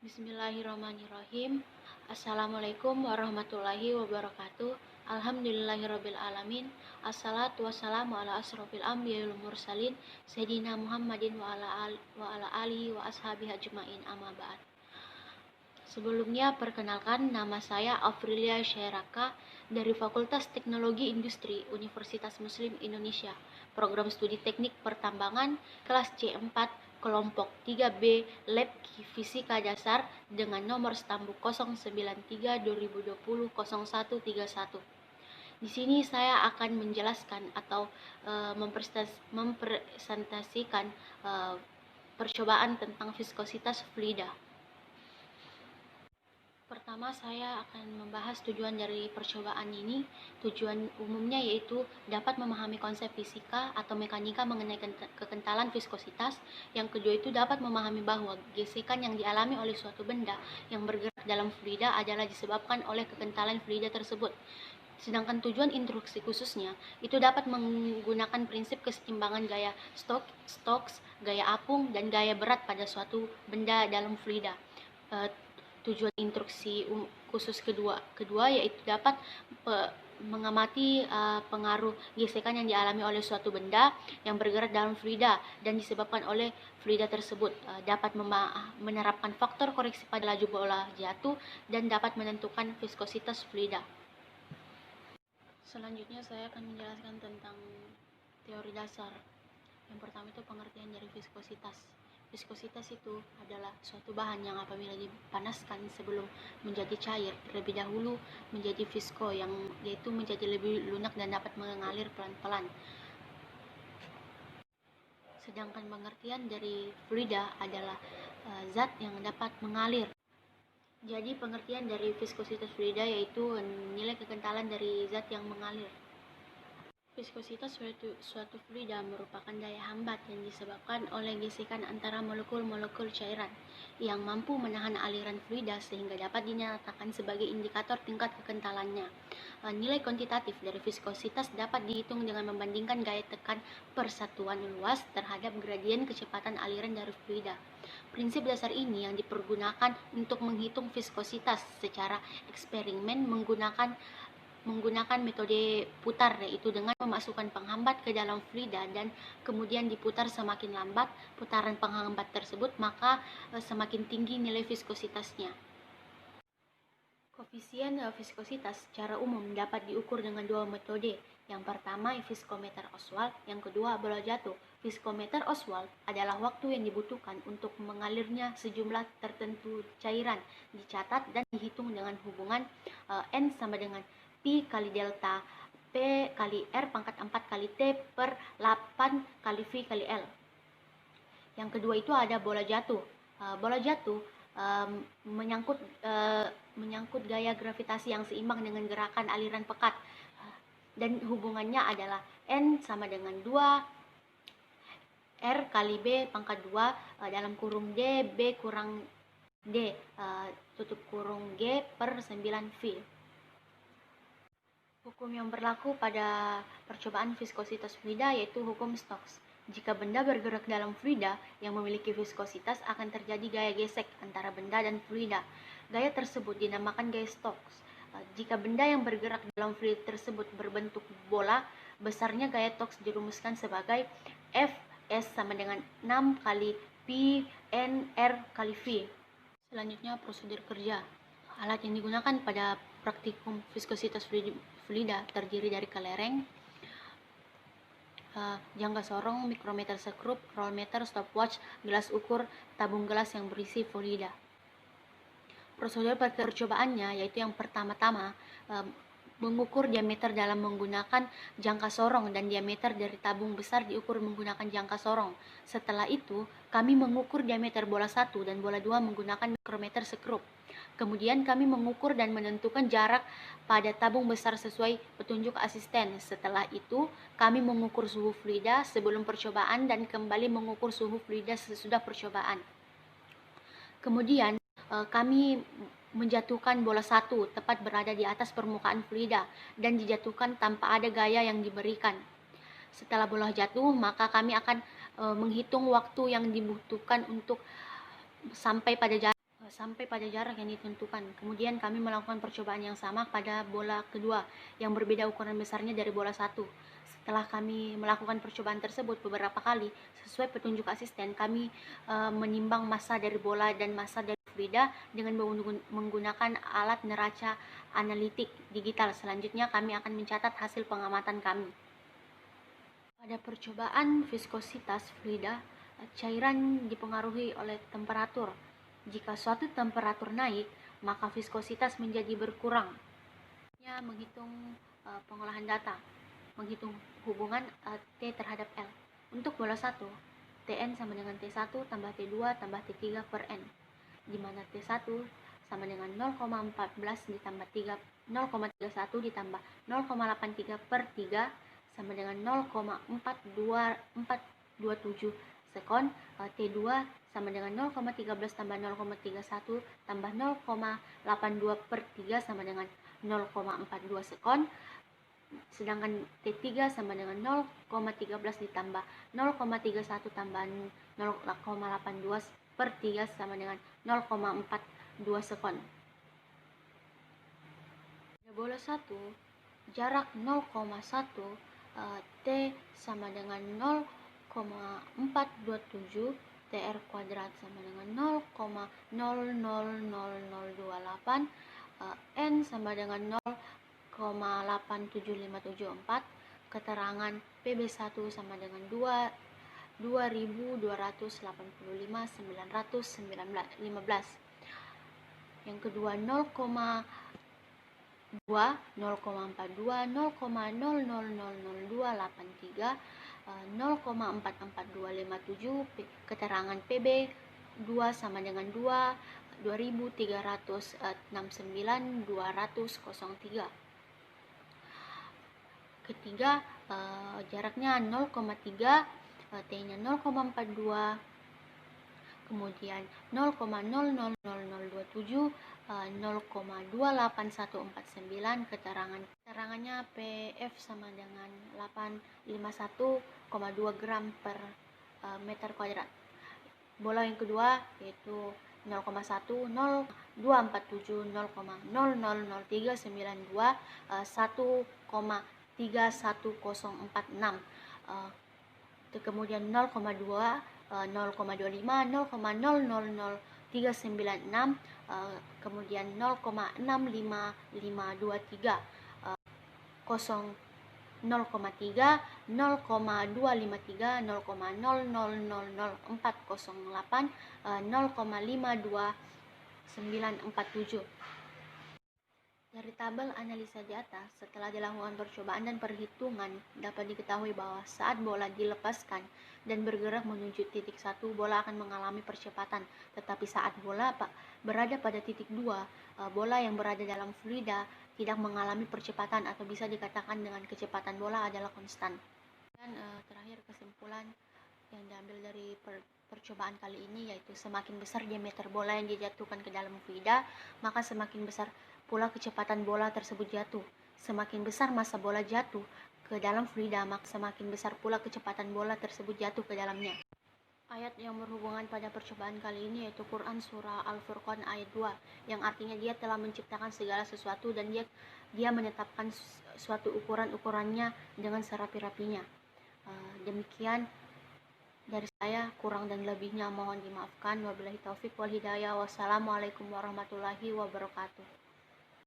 Bismillahirrahmanirrahim. Assalamualaikum warahmatullahi wabarakatuh. Alhamdulillahirabbil alamin. Assalatu wassalamu ala asrofil anbiya'i wal mursalin sayyidina Muhammadin wa ala alihi wa ashabihi ajmain, amma ba'd. Sebelumnya perkenalkan, nama saya Afrilia Syairaka dari Fakultas Teknologi Industri Universitas Muslim Indonesia, Program Studi Teknik Pertambangan, kelas C4, kelompok 3B, Lab Fisika Dasar dengan nomor stambuk 093-2020-0131. Di sini saya akan menjelaskan atau mempresentasikan percobaan tentang viskositas fluida. Pertama, saya akan membahas tujuan dari percobaan ini. Tujuan umumnya yaitu dapat memahami konsep fisika atau mekanika mengenai kekentalan viskositas. Yang kedua itu dapat memahami bahwa gesekan yang dialami oleh suatu benda yang bergerak dalam fluida adalah disebabkan oleh kekentalan fluida tersebut. Sedangkan tujuan instruksi khususnya itu dapat menggunakan prinsip keseimbangan gaya Stokes, gaya apung, dan gaya berat pada suatu benda dalam fluida. Tujuan instruksi khusus kedua yaitu dapat mengamati pengaruh gesekan yang dialami oleh suatu benda yang bergerak dalam fluida dan disebabkan oleh fluida tersebut, dapat menerapkan faktor koreksi pada laju bola jatuh dan dapat menentukan viskositas fluida. Selanjutnya saya akan menjelaskan tentang teori dasar. Yang pertama itu pengertian dari viskositas. Viskositas itu adalah suatu bahan yang apabila dipanaskan sebelum menjadi cair, terlebih dahulu menjadi visko, yang yaitu menjadi lebih lunak dan dapat mengalir pelan-pelan. Sedangkan pengertian dari fluida adalah zat yang dapat mengalir. Jadi pengertian dari viskositas fluida yaitu nilai kekentalan dari zat yang mengalir. Viskositas suatu fluida merupakan daya hambat yang disebabkan oleh gesekan antara molekul-molekul cairan yang mampu menahan aliran fluida sehingga dapat dinyatakan sebagai indikator tingkat kekentalannya. Nilai kuantitatif dari viskositas dapat dihitung dengan membandingkan gaya tekan persatuan luas terhadap gradien kecepatan aliran dari fluida. Prinsip dasar ini yang dipergunakan untuk menghitung viskositas secara eksperimen menggunakan metode putar, yaitu dengan memasukkan penghambat ke dalam fluida dan kemudian diputar semakin lambat putaran penghambat tersebut, maka semakin tinggi nilai viskositasnya. Koefisien viskositas secara umum dapat diukur dengan dua metode. Yang pertama viskometer Ostwald, yang kedua bola jatuh. Viskometer Ostwald adalah waktu yang dibutuhkan untuk mengalirnya sejumlah tertentu cairan, dicatat dan dihitung dengan hubungan N sama dengan Pi kali delta P kali R pangkat 4 kali T per 8 kali V kali L. Yang kedua itu ada bola jatuh. Bola jatuh menyangkut gaya gravitasi yang seimbang dengan gerakan aliran pekat, dan hubungannya adalah N sama dengan 2 R kali B pangkat 2 dalam kurung D B kurang D tutup kurung G per 9 V. Hukum yang berlaku pada percobaan viskositas fluida yaitu hukum Stokes. Jika benda bergerak dalam fluida yang memiliki viskositas, akan terjadi gaya gesek antara benda dan fluida. Gaya tersebut dinamakan gaya Stokes. Jika benda yang bergerak dalam fluida tersebut berbentuk bola, besarnya gaya Stokes dirumuskan sebagai Fs sama dengan 6 kali Pi N R kali V. Selanjutnya prosedur kerja. Alat yang digunakan pada praktikum viskositas fluida terdiri dari kelereng, jangka sorong, mikrometer sekrup, rollmeter, stopwatch, gelas ukur, tabung gelas yang berisi fluida. Prosedur percobaannya yaitu yang pertama-tama mengukur diameter dalam menggunakan jangka sorong dan diameter dari tabung besar diukur menggunakan jangka sorong. Setelah itu, kami mengukur diameter bola 1 dan bola 2 menggunakan mikrometer sekrup. Kemudian kami mengukur dan menentukan jarak pada tabung besar sesuai petunjuk asisten. Setelah itu, kami mengukur suhu fluida sebelum percobaan dan kembali mengukur suhu fluida sesudah percobaan. Kemudian kami menjatuhkan bola 1 tepat berada di atas permukaan fluida dan dijatuhkan tanpa ada gaya yang diberikan. Setelah bola jatuh, maka kami akan menghitung waktu yang dibutuhkan untuk sampai pada jarak. sampai pada jarak yang ditentukan. Kemudian kami melakukan percobaan yang sama pada bola kedua yang berbeda ukuran besarnya dari bola satu. Setelah kami melakukan percobaan tersebut beberapa kali, sesuai petunjuk asisten, kami menimbang massa dari bola dan massa dari Frida dengan menggunakan alat neraca analitik digital. Selanjutnya kami akan mencatat hasil pengamatan kami. Pada percobaan viskositas Frida, cairan dipengaruhi oleh temperatur. Jika suatu temperatur naik, maka viskositas menjadi berkurang. Menghitung pengolahan data, menghitung hubungan T terhadap L. Untuk bola 1, Tn sama dengan T1 tambah T2 tambah T3 per N, di mana T1 sama dengan 0,14 ditambah 0,31 ditambah 0,83 per 3 sama dengan 0,427 sekon. T2 sama dengan 0,13 tambah 0,31 tambah 0,82 per 3 sama dengan 0,42 sekon. Sedangkan T3 sama dengan 0,13 ditambah 0,31 tambah 0,82 per 3 sama dengan 0,42 sekon. Pada bola 1, jarak 0,1, T sama dengan 0,427, TR kuadrat sama dengan 0,000028, N sama dengan 0,87574, keterangan PB1 sama dengan 2285.915. Yang kedua 0,2, 0,42, 0,000283, 0,44257, keterangan PB 2 sama dengan 2369.200.03. Ketiga, jaraknya 0,3, T-nya 0,42, kemudian 0,000027, 0,28149, keterangannya PF sama dengan 851,2 gram per meter kuadrat. Bola yang kedua yaitu 0,1, 0,247, 0,000392, 1,31046, kemudian 0,2, 0,25, 0,000396, kemudian 0,65523, 0,3, 0,253, 0,000408, 0,52947. Dari tabel analisa di atas, setelah dilakukan percobaan dan perhitungan, dapat diketahui bahwa saat bola dilepaskan dan bergerak menuju titik 1, bola akan mengalami percepatan. Tetapi saat bola berada pada titik 2, bola yang berada dalam fluida tidak mengalami percepatan atau bisa dikatakan dengan kecepatan bola adalah konstan. Dan terakhir kesimpulan yang diambil dari percobaan kali ini yaitu semakin besar diameter bola yang dijatuhkan ke dalam fluida, maka semakin besar pula kecepatan bola tersebut jatuh. Semakin besar massa bola jatuh ke dalam fluida, maka semakin besar pula kecepatan bola tersebut jatuh ke dalamnya. Ayat yang berhubungan pada percobaan kali ini yaitu Quran Surah Al-Furqan ayat 2, yang artinya Dia telah menciptakan segala sesuatu dan dia menetapkan suatu ukurannya dengan serapi-rapinya. Demikian dari saya, kurang dan lebihnya mohon dimaafkan. Wabillahi taufik wal hidayah. Wassalamualaikum warahmatullahi wabarakatuh.